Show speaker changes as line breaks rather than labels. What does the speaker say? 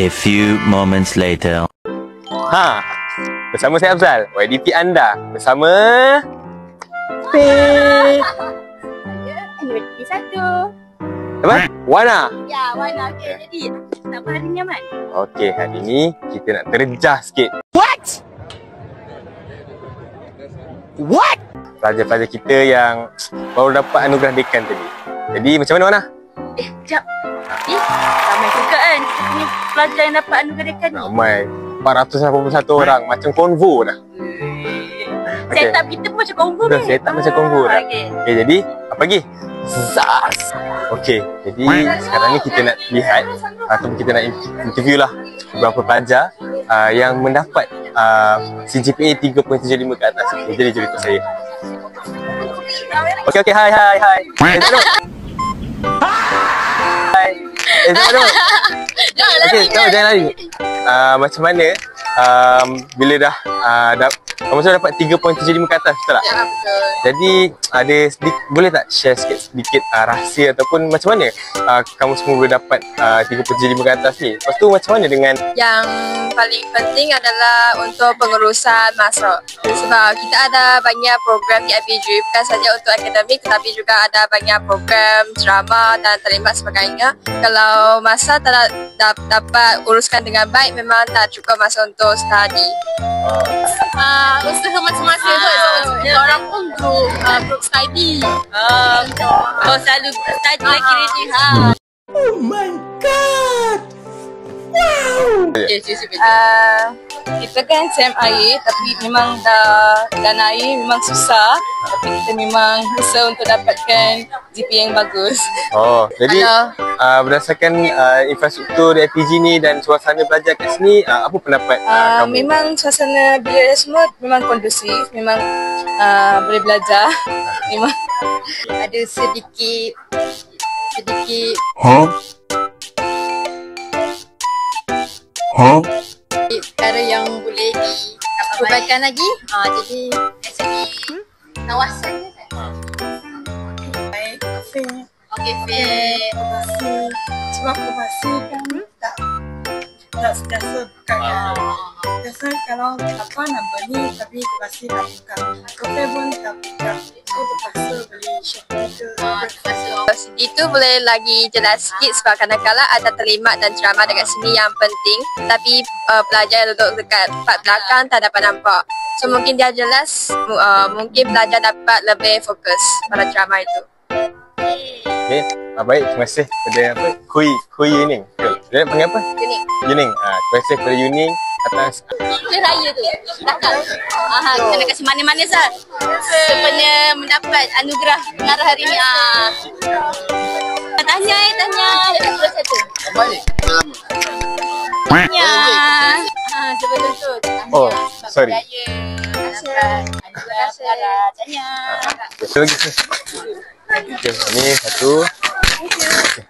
A few moments later.
Bersama saya Afzal, YDP anda bersama
YDP 1.
apa? Wana.
Ya, Wana. Okey, jadi apa hari ni, Aman?
Okey, hari ni kita nak terjah sikit. What? Pelajar-pelajar kita yang baru dapat anugerah dekan tadi. Jadi macam mana, Wana?
Sekejap. Ramai juga kan ni pelajar yang dapat anugerah dekan ni.
Ramai. 481 orang. Macam konvo dah. Okay.
Setup kita pun macam konvo
Betul,
ni.
setup macam konvo dah.
Okay,
jadi apa lagi? Zas. Okey, jadi sekarang ni kita nak lihat ataupun kita nak interview lah beberapa pelajar yang mendapat CGPA 3.75 ke atas. Jadi cerita saya. Okey, hai. Hai. Jangan lari. Macam mana bila dah kamu sudah dapat 3.75 ke atas, betul tak?
Ya, betul.
Jadi ada boleh tak share sedikit rahsia ataupun macam mana kamu semua boleh dapat 3.75 ke atas ni? Lepas tu macam mana dengan
yang paling penting adalah untuk pengurusan masa. Sebab kita ada banyak program di IPG, bukan saja untuk akademik tetapi juga ada banyak program drama dan terlibat sebagainya. Kalau masa tak dapat uruskan dengan baik, memang tak cukup masa untuk study.
Usaha masing-masing tu. Orang pun group study. Selalu study lagi ni.
Oh my god! Wow!
Kita kan SMIA tapi memang dah naik memang susah, tapi kita memang usaha untuk dapatkan GPA yang bagus.
Jadi berdasarkan infrastruktur di IPG ni dan suasana belajar kat sini, apa pendapat kamu?
Memang suasana belajar semua memang kondusif, memang boleh belajar. Memang ada sedikit perkara yang boleh diperbaikan lagi. Jadi dari segi kawasan kan. Kafe.
Sebab kafe kan tak sentiasa buka kan. Biasa kalau apa nak beli tapi kafe tak buka. Kafe pun tak buka. So terpaksa beli shopping ke.
Itu boleh lagi jelas sikit sebab kadang-kadang ada terlimat dan drama dekat sini yang penting, tapi pelajar yang duduk dekat part belakang tak dapat nampak. So mungkin dia jelas, mungkin pelajar dapat lebih fokus pada drama itu.
Okey, baik, terima kasih kepada apa? Kui Yuning. Betul. Dia nak panggil apa? Yuning. Terima kasih kepada Yuning atas
Dia raya tu. Datang. Kita nak kasi manis-manis lah. Sebenarnya mendapat anugerah pengarah hari ni. Tanya. Satu. Tanya. Sebelum tu.
Oh, sorry.
Tanya.
Satu lagi. Okey, ni satu. Okey.